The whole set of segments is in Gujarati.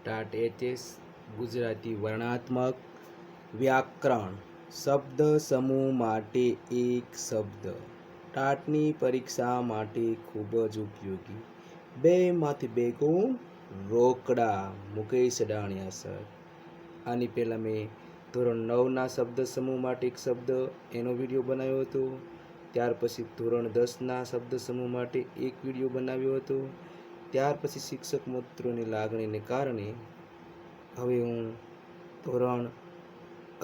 ટાટ એચએસ ગુજરાતી વર્ણાત્મક વ્યાકરણ શબ્દ સમૂહ માટે એક શબ્દ ટાટની પરીક્ષા માટે ખૂબ જ ઉપયોગી. બેમાંથી બે ગુણ રોકડા. મુકેશ અડાણિયા સર. આની પહેલાં મેં ધોરણ 9ના શબ્દ સમૂહ માટે એક શબ્દ એનો વિડીયો બનાવ્યો હતો. ત્યાર પછી ધોરણ 10ના શબ્દ સમૂહ માટે એક વિડીયો બનાવ્યો હતો. ત્યાર પછી શિક્ષક મિત્રોની લાગણીને કારણે હવે હું ધોરણ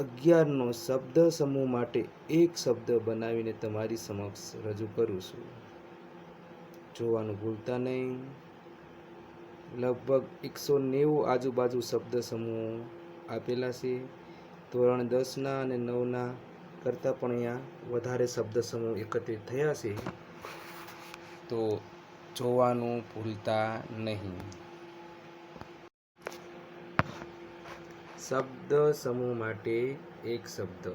11નો શબ્દ સમૂહ માટે એક શબ્દ બનાવીને તમારી સમક્ષ રજૂ કરું છું. જોવાનું ભૂલતા નહીં. લગભગ 190 આજુબાજુ શબ્દ સમૂહ આપેલા છે. ધોરણ 10ના અને 9ના કરતાં પણ અહીંયા વધારે શબ્દ સમૂહ એકત્રિત થયા છે, તો જોવાનું ભૂલતા નહીં. શબ્દ સમૂહ માટે એક શબ્દ.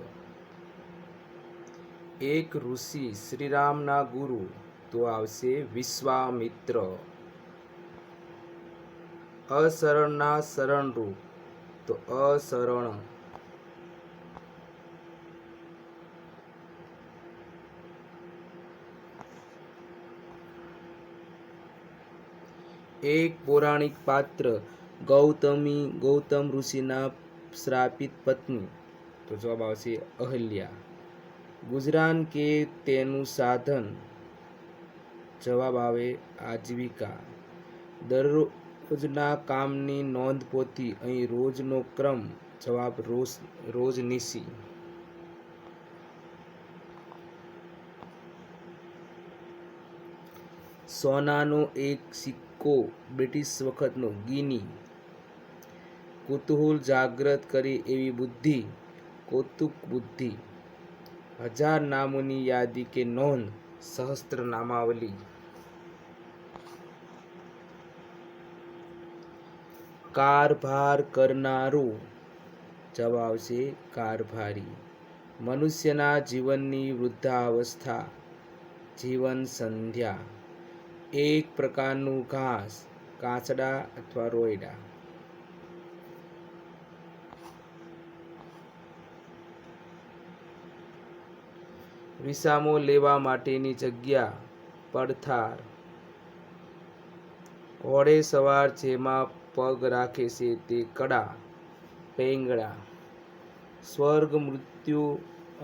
એક ઋષિ શ્રીરામના ગુરુ તો આવશે વિશ્વામિત્ર. અશરણના શરણરૂપ તો અશરણ. એક પૌરાણિક પાત્ર ગૌતમ ઋષિના શ્રાપિત પત્ની તો જવાબ આવશે અહલ્યા. ગુજરાન કે તેનું સાધન જવાબ આવે આજીવિકા. દરરોજના કામની નોંધપોથી અહીં રોજનો ક્રમ જવાબ રોજનીશી. સોનાનો એક સિક્કો બ્રિટિશ વખતનો ગિની. કુતૂહલ જાગ્રત કરે એવી બુદ્ધિ કૌતુક બુદ્ધિ. 1000 નામોની યાદી કે નોંધ સહસ્ત્ર નામાવલી. કારભાર કરનારો જવાબ આવશે કારભારી. મનુષ્યના જીવનની વૃદ્ધાવસ્થા જીવન સંધ્યા. એક પ્રકારનું ઘાસ કાચડા અથવા રોયડા. વિસામો લેવા માટેની જગ્યા પડથાર. ઘોડે સવાર જેમાં પગ રાખે છે તે કડા પેંગડા. સ્વર્ગ મૃત્યુ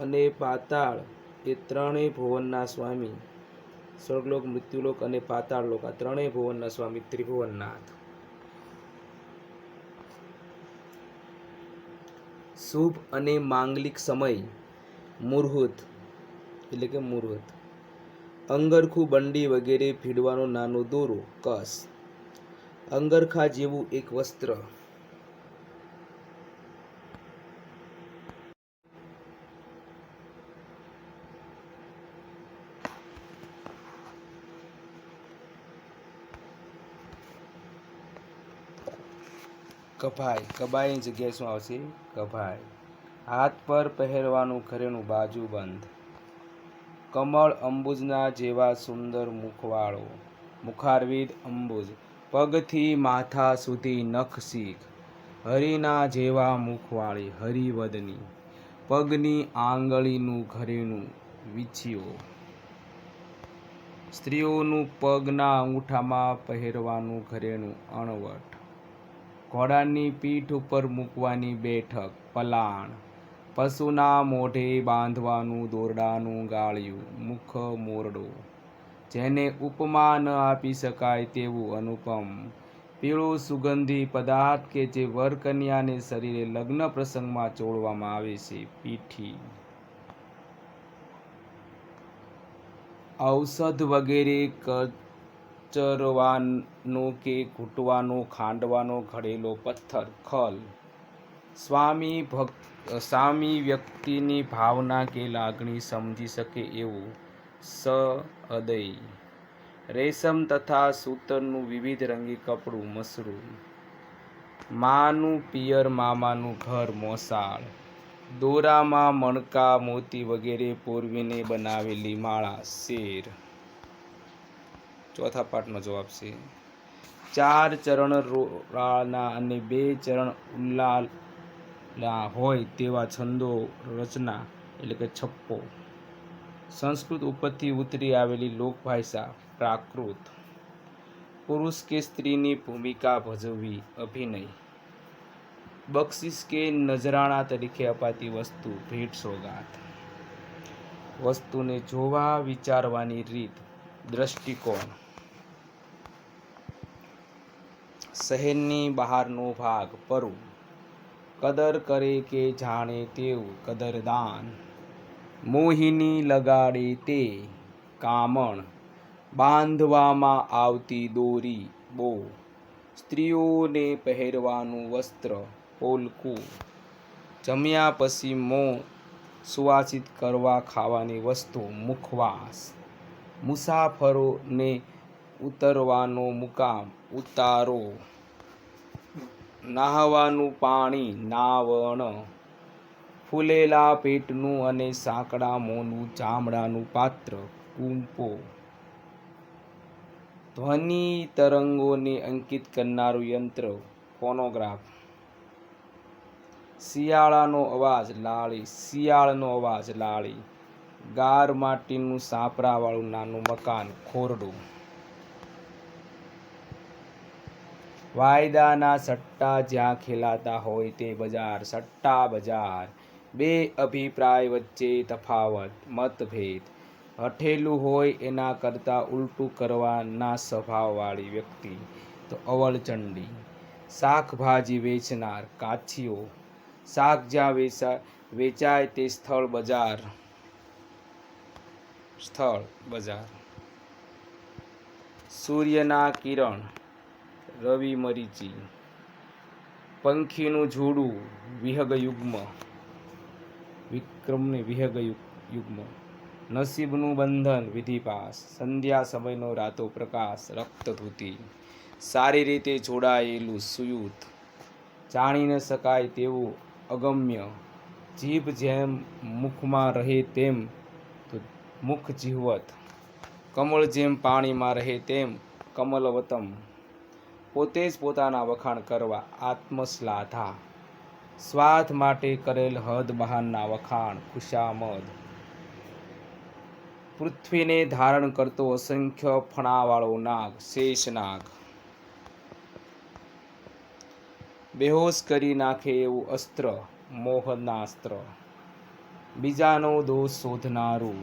અને પાતાળ એ ત્રણેય ભુવનના સ્વામી. સ્વર્ગલોક મૃત્યુલોક અને પાતાળલોક આ ત્રણેય ભુવનના સ્વામી ત્રિભુવનનાથ. શુભ અને માંગલિક સમય મુહૂર્ત એટલે કે મુહૂર્ત. અંગરખું બંડી વગેરે ભીડવાનો નાનો દોરો કસ. અંગરખા જેવું એક વસ્ત્ર. કભાઈ. કબાઈની જગ્યાએ શું આવશે? કભાઈ. હાથ પર પહેરવાનું ઘરેણું બાજુબંધ. કમળ અંબુજના જેવા સુંદર મુખવાળો મુખારવિદ અંબુજ. પગથી માથા સુધી નખ શીખ. હરિના જેવા મુખવાળી હરિવદની. પગની આંગળીનું ઘરેણું વીંછીઓ. સ્ત્રીઓનું પગના અંગૂઠામાં પહેરવાનું ઘરેણું અણવટ. ઘોડાની પીઠ ઉપર મૂકવાની બેઠક પલાણ. પશુના મોઢે બાંધવાનું દોરડાનું ગાળિયું મુખ મોરડો. જેને ઉપમા ન આપી શકાય તેવું અનુપમ પીળું સુગંધી પદાર્થ કે જે વર કન્યાને શરીરે લગ્ન પ્રસંગમાં ચોળવામાં આવે છે પીઠી. ઔષધ વગેરે કચરવાનો કે ઘૂંટવાનો ખાંડવાનો ઘડેલો પથ્થર ખલ. સ્વામી વ્યક્તિની ભાવના કે લાગણી સમજી શકે એવું સહૃદય. રેશમ તથા સૂતરનું વિવિધ રંગી કપડું મસરૂમ. માનું પિયર મામાનું ઘર મોસાળ. દોરામાં મણકા મોતી વગેરે પોરવીને બનાવેલી માળા શેર. ચોથા પાઠનો જવાબ છે 4 ચરણ રોળાના અને 2 ચરણ ઉલ્લાલના હોય તેવા છંદો રચના એટલે કે છપ્પો. સંસ્કૃત ઉપરથી ઉતરી આવેલી લોકભાષા પ્રાકૃત. પુરુષ કે સ્ત્રીની ભૂમિકા ભજવવી. અભિનય. બક્ષિસ કે નજરાણા તરીકે અપાતી વસ્તુ ભેટ સોગાત. વસ્તુને જોવા વિચારવાની રીત દ્રષ્ટિકોણ. શહેરની બહારનો ભાગ પરુ. કદર કરે કે જાણે તેવું કદરદાન. મોહિની લગાડે તે કામણ. બાંધવામાં આવતી દોરી બો. સ્ત્રીઓને પહેરવાનું વસ્ત્ર પોલકું. જમ્યા પછી મોં સુવાસિત કરવા ખાવાની વસ્તુ મુખવાસ. મુસાફરોને ઉતરવાનો મુકામ ઉતારો. નાહવાનું પાણી નાવણ. ફૂલેલા પેટનું અને સાંકડા મોંનું ચામડાનું પાત્ર કૂંપો. ધ્વનિ તરંગોને અંકિત કરનારું યંત્ર ફોનોગ્રાફ. શિયાળનો અવાજ લાળી. ગાર માટીનું સાપરાવાળું નાનું મકાન ખોરડું. વાયદાના સટ્ટા જ્યાં ખેલાતા હોય તે બજાર સટ્ટા બજાર. બે અભિપ્રાય વચ્ચે તફાવત મતભેદ. હઠેલું હોય એના કરતાં ઉલટું કરવાના સ્વભાવવાળી વ્યક્તિ તો અવળચંડી. શાકભાજી વેચનાર કાછીઓ. શાક જ્યાં વેચાય તે સ્થળ બજાર. સૂર્યના કિરણ રવિ મરીચી. પંખીનું જોડું વિહગયુગ્મ. નસીબનું બંધન વિધિપાસ. સંધ્યા સમયનો રાતો પ્રકાશ રક્તધૂતિ. સારી રીતે જોડાયેલું સુયુત. જાણી ન શકાય તેવું અગમ્ય. જીભ જેમ મુખમાં રહે તેમ તો મુખ જીહવત. કમળ જેમ પાણીમાં રહે તેમ કમલવતમ. પોતે જ પોતાના વખાણ કરવા આત્મશ્લાઘા. સ્વાર્થ માટે કરેલ હદ બહારના વખાણ ખુશામદ. પૃથ્વીને ધારણ કરતો અસંખ્ય ફણાવાળો નાગ શેષનાગ. બેહોશ કરી નાખે એવું અસ્ત્ર મોહનાસ્ત્ર. બીજાનો દોષ શોધનારું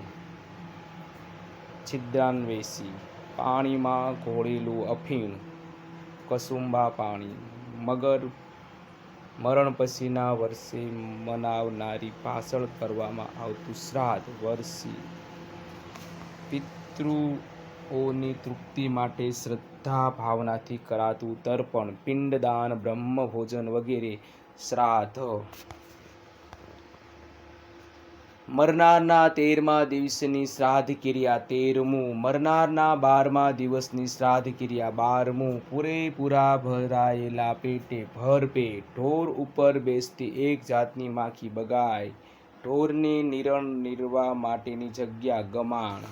છિદ્રાન્વેષી. પાણીમાં ઘોળેલું અફીણ કસુંબા પાણી. મરણ પછીના વર્ષે મનાવનારી પાછળ કરવામાં આવતું શ્રાદ્ધ વર્ષી. પિતૃઓની તૃપ્તિ માટે શ્રદ્ધા ભાવનાથી કરાતું તર્પણ પિંડદાન બ્રહ્મભોજન વગેરે શ્રાદ્ધ. મરનારના 13મા દિવસની શ્રાદ્ધ ક્રિયા 13મું. મરનારના 12મા દિવસની શ્રાદ્ધ ક્રિયા 12મું. પૂરેપૂરા ભરાયેલા પેટે ભરપેટ. ઢોર ઉપર બેસતી એક જાતની માખી બગાઈ. ઢોરને નિરણ નીરવા માટેની જગ્યા ગમાણ.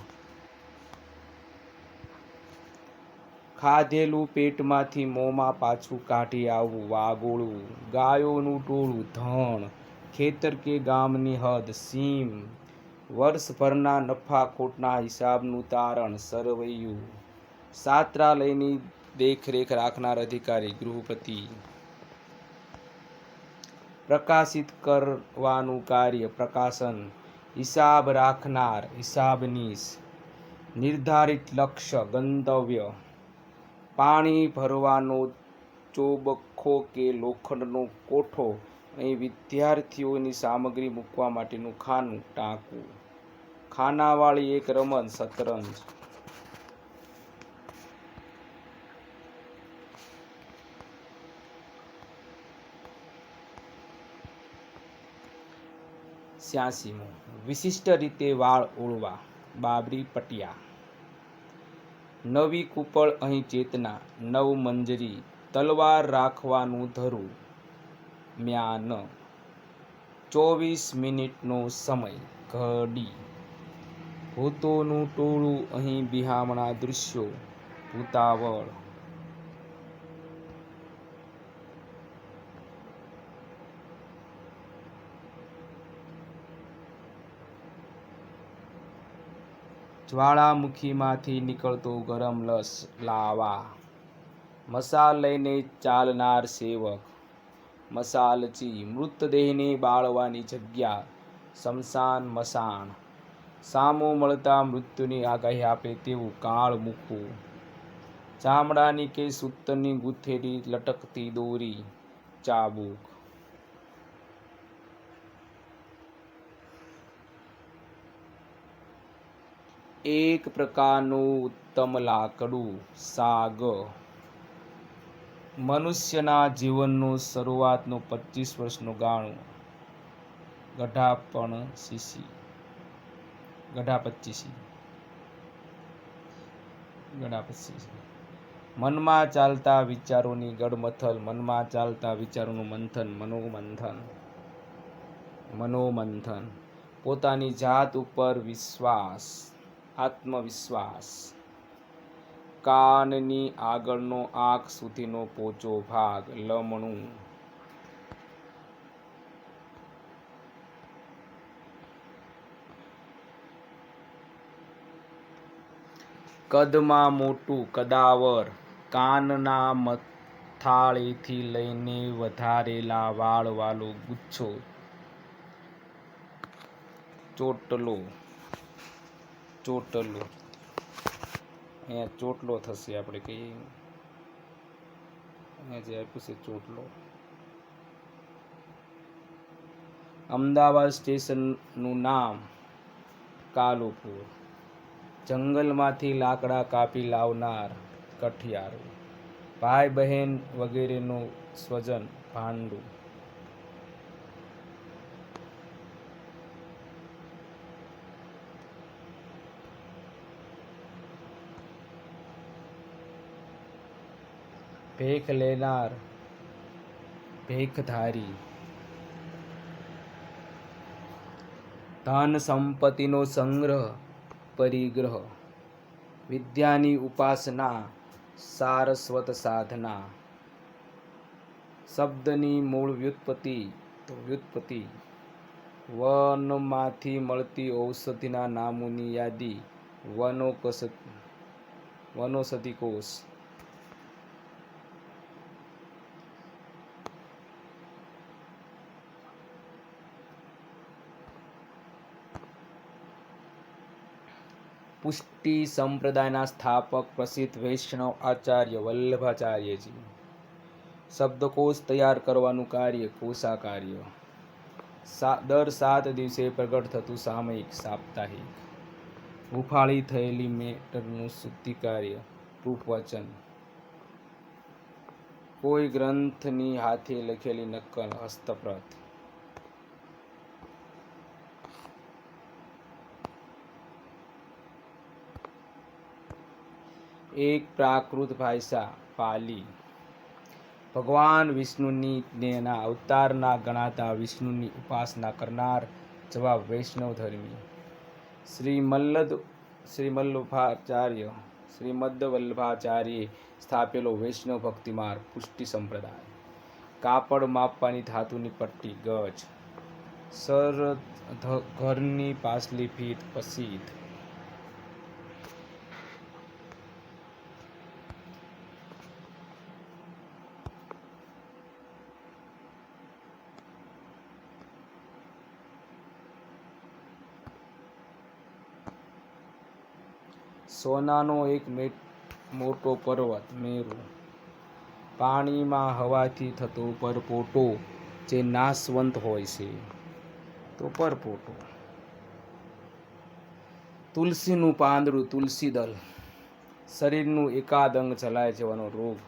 ખાધેલું પેટમાંથી મોંમાં પાછું કાઢી આવવું વાગોળવું. ગાયોનું ટોળું ધણ. ખેતર કે ગામની હદ સીમ. વર્ષભરના નફા ખોટના હિસાબનું તારણ સરવૈયું. છાત્રાલયની દેખરેખ રાખનાર અધિકારી ગૃહપતિ. પ્રકાશિત કરવાનું કાર્ય પ્રકાશન. હિસાબ રાખનાર હિસાબનીશ. નિર્ધારિત લક્ષ્ય ગંતવ્ય. પાણી ભરવાનો ચોબખ્ખો કે લોખંડનો કોઠો. અહીં વિદ્યાર્થીઓની સામગ્રી મૂકવા માટેનું ખાનું ટાંકું. ખાનાવાળી એક રમત શતરંજ. સ્યાસીમું. વિશિષ્ટ રીતે વાળ ઓળવા બાબરી પટિયા. નવી કૂપળ અહીં ચેતના. નવ મંજરી. તલવાર રાખવાનું ધરું મ્યાન. 24 મિનિટનો સમય ઘડી. ભૂતોનું ટોળું અહીં બિહામણા દૃશ્યો ભૂતાવળ. જ્વાળામુખીમાંથી નીકળતો ગરમ લાવા, મસાલ લઈને ચાલનાર સેવક, મસાલચી, મૃતદેહને બાળવાની જગ્યા, શમશાન મસાણ, સામો મળતા મૃત્યુની આગાહી આપે તેવું કાળમુખું, ચામડાની કે સૂતરની ગૂંથેલી લટકતી દોરી, ચાબુક. એક પ્રકારનું ઉત્તમ લાકડું, સાગ. મનુષ્યના જીવનનું શરૂઆતનું 25 વર્ષનું ગાળું, ગઢાપચીસી. મનમાં ચાલતા વિચારોની ગડમથલ, મનમાં ચાલતા વિચારોનું મંથન, મનોમંથન. પોતાની જાત ઉપર વિશ્વાસ, આત્મવિશ્વાસ. કાનની આગળનો આંખ સુધીનો પોચો ભાગ, લમણું. કદમાં મોટું, કદાવર. કાનના મથાળેથી લઈને વધારેલા વાળવાળો ગુચ્છો, ચોટલો. અહીંયા ચોટલો થશે, આપણે કહીએ અહીંયા જે આપ્યું છે ચોટલો. અમદાવાદ સ્ટેશનનું નામ કાલુપુર. જંગલમાંથી લાકડા કાપી લાવનાર, કઠિયારો. ભાઈ બહેન વગેરેનું સ્વજન, ભાંડું. ભેખ લેનાર, ભેખધારી. ધન સંપત્તિનો સંગ્રહ, પરિગ્રહ. વિદ્યાની ઉપાસના, સારસ્વત સાધના. શબ્દની મૂળ વ્યુત્પત્તિ. વનમાંથી મળતી ઔષધિના નામોની યાદી, વનૌષધિકોષ. પુષ્ટિ સંપ્રદાયના સ્થાપક પ્રસિદ્ધ વૈષ્ણવ આચાર્ય વલ્લભાચાર્યજી. શબ્દકોશ તૈયાર કરવાનું કાર્ય, કોષાકાર્ય. દર 7 દિવસે પ્રગટ થતું સામયિક, સાપ્તાહિક. હુફાળી થયેલી મેટરનું શુદ્ધિકાર્ય, પ્રૂફવચન. કોઈ ગ્રંથની હાથે લખેલી નકલ, હસ્તપ્રત. એક પ્રાકૃત ભાષા, પાલી. ભગવાન વિષ્ણુના અવતારના ગણાતા વિષ્ણુની ઉપાસના કરનાર જવાબ વૈષ્ણવ ધર્મી. શ્રીમદ્વલ્લભાચાર્યે સ્થાપેલો વૈષ્ણવ ભક્તિ માર્ગ, પુષ્ટિ સંપ્રદાય. કાપડ માપવાની ધાતુની પટ્ટી, ગજ. ઘરની પાછલી ભીત, પસીદ. સોનાનો એક મોટો પર્વત, મેરુ. પાણીમાં હવાથી થતો પરપોટો જે નાશવંત હોય છે, તો પરપોટો. તુલસીનું પાંદડું, તુલસીદલ. શરીરનું એકાદ અંગ જલાઈ જવાનો રોગ,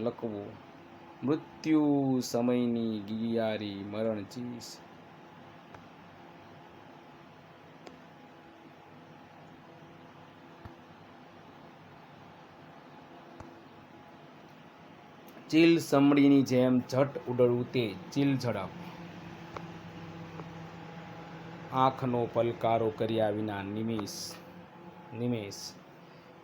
લકવો. મૃત્યુ સમયની ગિયારી, મરણચીસ. ચીલ સમડીની જેમ ઝટ ઉડવું તે ચીલ ઝડપ. આંખનો પલકારો કર્યા વિના નિમેષ.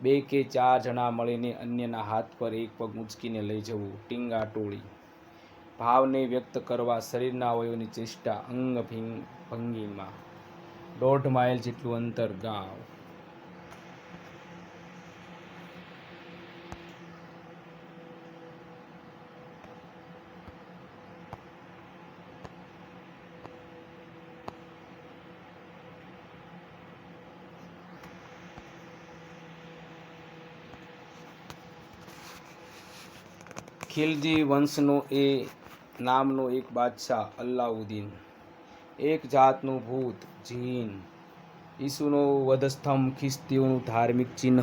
2 કે 4 જણા મળીને અન્યના હાથ પર એક પગ ઊંચકીને લઈ જવું, ટીંગાટોળી. ભાવને વ્યક્ત કરવા શરીરના અવયવોની ચેષ્ટા, અંગ ભંગીમાં. 1.5 માઇલ જેટલું અંતર, ગાવ. ખિલજી વંશનો એ નામનો એક બાદશાહ અલ્લાઉદ્દીન, એક જાતનું ભૂત જીન, ઈસુનો વધસ્તંભ, ખ્રિસ્તીઓનું ધાર્મિક ચિહ્ન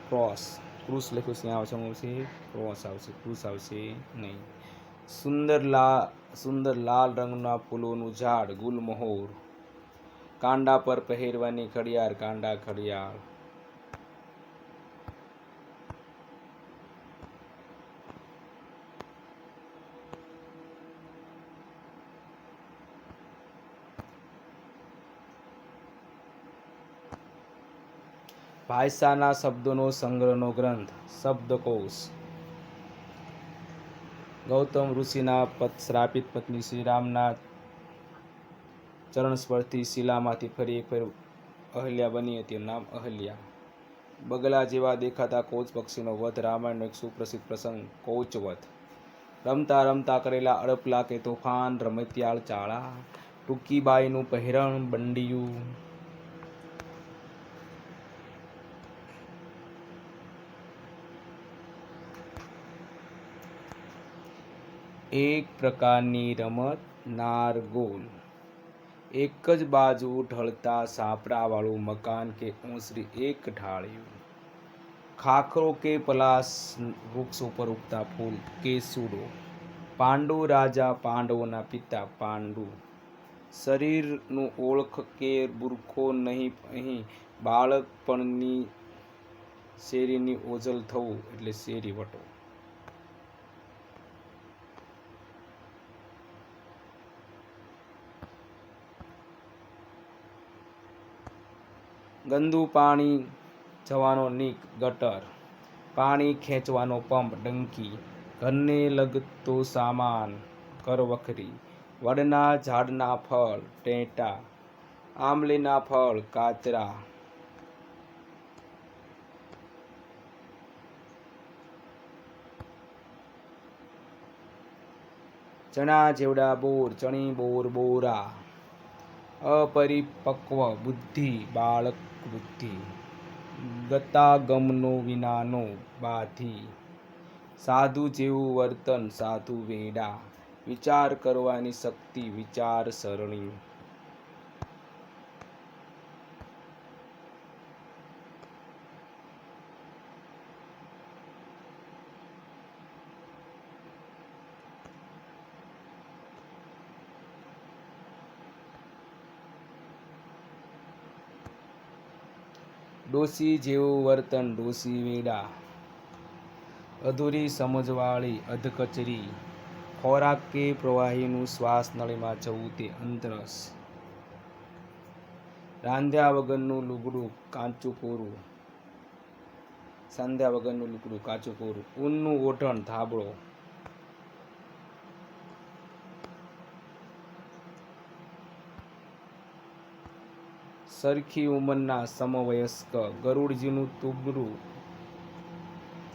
ક્રોસ, ક્રૂસ લખ્યું છે આવશે ક્રોસ આવશે, ક્રૂસ આવશે નહીં. સુંદર લાલ રંગના ફૂલોનું ઝાડ ગુલમહોર, કાંડા પર પહેરવાની ઘડિયાળ કાંડા ઘડિયાળ. ભાષાના શબ્દોનો સંગ્રહનો ગ્રંથ શબ્દકોશ. ગૌતમ ઋષિના શ્રાપિત પત્ની શ્રીરામના ચરણ સ્પર્શથી શિલામાંથી ફરી એક ફેર અહલ્યા બની હતી. નામ અહલ્યા. બગલા જેવા દેખાતા કૌચ પક્ષીનો વધ, રામાયણનો એક સુપ્રસિદ્ધ પ્રસંગ કૌચવધ. રમતા રમતા કરેલા અડપલા કે તોફાન, રમતિયાળ ચાળા, ટૂંકી બાઈનું પહેરણ બંડિયું. એક પ્રકારની રમત નારગોલ. એક જ બાજુ ઢળતા સાપડાવાળું મકાન કે ઓસરી એક ઢાળિયું. ખાખરો કે પલાસ, વૃક્ષ ઉપર ઉગતા ફૂલ કેસુડો. પાંડુ રાજા, પાંડવોના પિતા પાંડુ. શરીરનું ઓળખ કે બુરખો નહીં અહીં, બાળકપણની શેરીની ઓઝલ થવું એટલે શેરી વટો. ગંદુ પાણી જવાનો નીક ગટર, પાણી ખેંચવાનો પંપ ડંકી, ઘરને લગતો સામાન કરવખરી, વડના ઝાડના ફળ ટેટા, આંબલીના ફળ કાચરા. ચણા જેવડા બોર, ચણી બોર બોરા. અપરિપક્વ બુદ્ધિ બાળક બુદ્ધિ, ગતાગમનો વિનાનો બાધી. સાધુ જેવું વર્તન સાધુ વેડા, વિચાર કરવાની શક્તિ વિચારસરણી. ડોશી જેવું વર્તન ડોશી વેડા, અધૂરી સમજવાળી અધકચરી. ખોરાક કે પ્રવાહીનું શ્વાસ નળીમાં જવું તે અંતરસ. રાંધ્યા વગરનું લુગડું કાચું કોરું, સાંધ્યા વગરનું લુગડું કાચું કોરું. ઊનનું ઓઢણ ધાબળો. સરખી ઉંમરના સમવયસ્ક, ગરુડજીનું તુબડું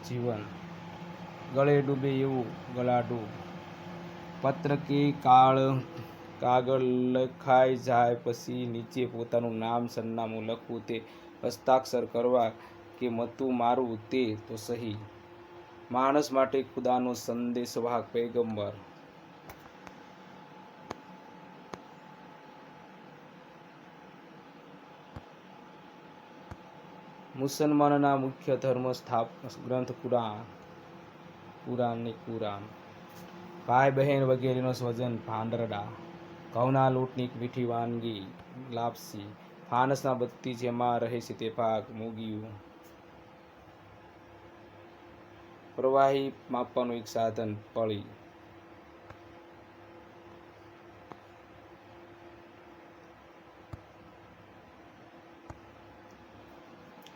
જીવન, ગળે ડૂબે એવું ગળાડૂબ. પત્ર કે કાગળ લખાઈ જાય પછી નીચે પોતાનું નામ સરનામું લખવું તે હસ્તાક્ષર કરવા કે મતું મારવું તે તો સહી. માણસ માટે ખુદાનો સંદેશવાહક પૈગંબર. મુસલમાનના મુખ્ય ધર્મ ગ્રંથ કુરાન. ભાઈ બહેન વગેરેનો સ્વજન ભાંડરડા. ઘઉંના લોટની મીઠી વાનગી લાપસી. ફાનસના બત્તી જેમાં રહે છે તે ભાગ મોગિયું. પ્રવાહી માપવાનું એક સાધન પળી.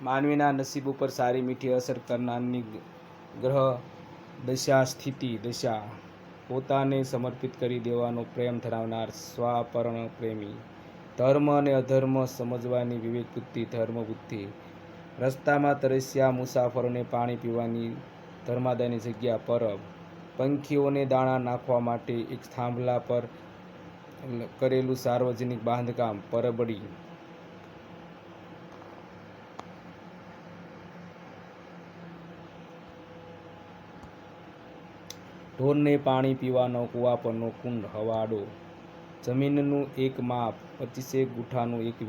માનવીના નસીબ ઉપર સારી મીઠી અસર કરનારની ગ્રહ દશા સ્થિતિ દશા. પોતાને સમર્પિત કરી દેવાનો પ્રેમ ધરાવનાર સ્વાપર્ણ પ્રેમી. ધર્મ અને અધર્મ સમજવાની વિવેક બુદ્ધિ ધર્મ બુદ્ધિ. રસ્તામાં તરસ્યા મુસાફરોને પાણી પીવાની ધર્માદાયની જગ્યા પરબ. પંખીઓને દાણા નાખવા માટે એક થાંભલા પર કરેલું સાર્વજનિક બાંધકામ પરબડી. ઢોરને પાણી પીવાનો કૂવા પરનો કુંડ હવાડો. જમીનનું એક માપ 25 ગુઠાનું 1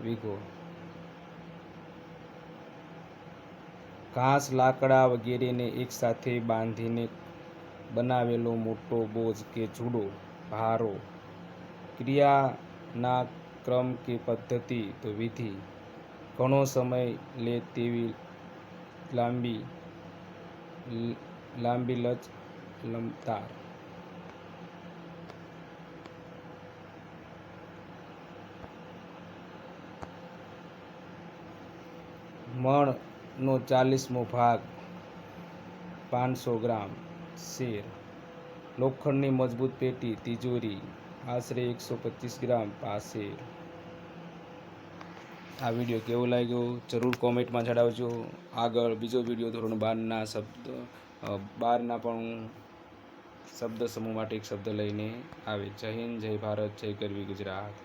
વીઘો. ઘાસ, લાકડા વગેરેને એકસાથે બાંધીને બનાવેલો મોટો બોજ કે જુડો. ભારો. ક્રિયાના ક્રમ કે પદ્ધતિ તો વિધિ. ઘણો સમય લે તેવી લાંબી લંબતાર. મણનો 40મો ભાગ 500 ગ્રામ. શેર. લોખંડની મજબૂત પેટી તિજોરી આશરે 125 ગ્રામ પાસેર. આ વિડીયો કેવો લાગ્યો જરૂર કોમેન્ટમાં જણાવજો. આગળ બીજો વિડીયો ધોરણ 12ના પણ શબ્દ સમૂહ માટે એક શબ્દ લઈને આવે. જય હિન્દ, જય ભારત, જય ગરવી ગુજરાત.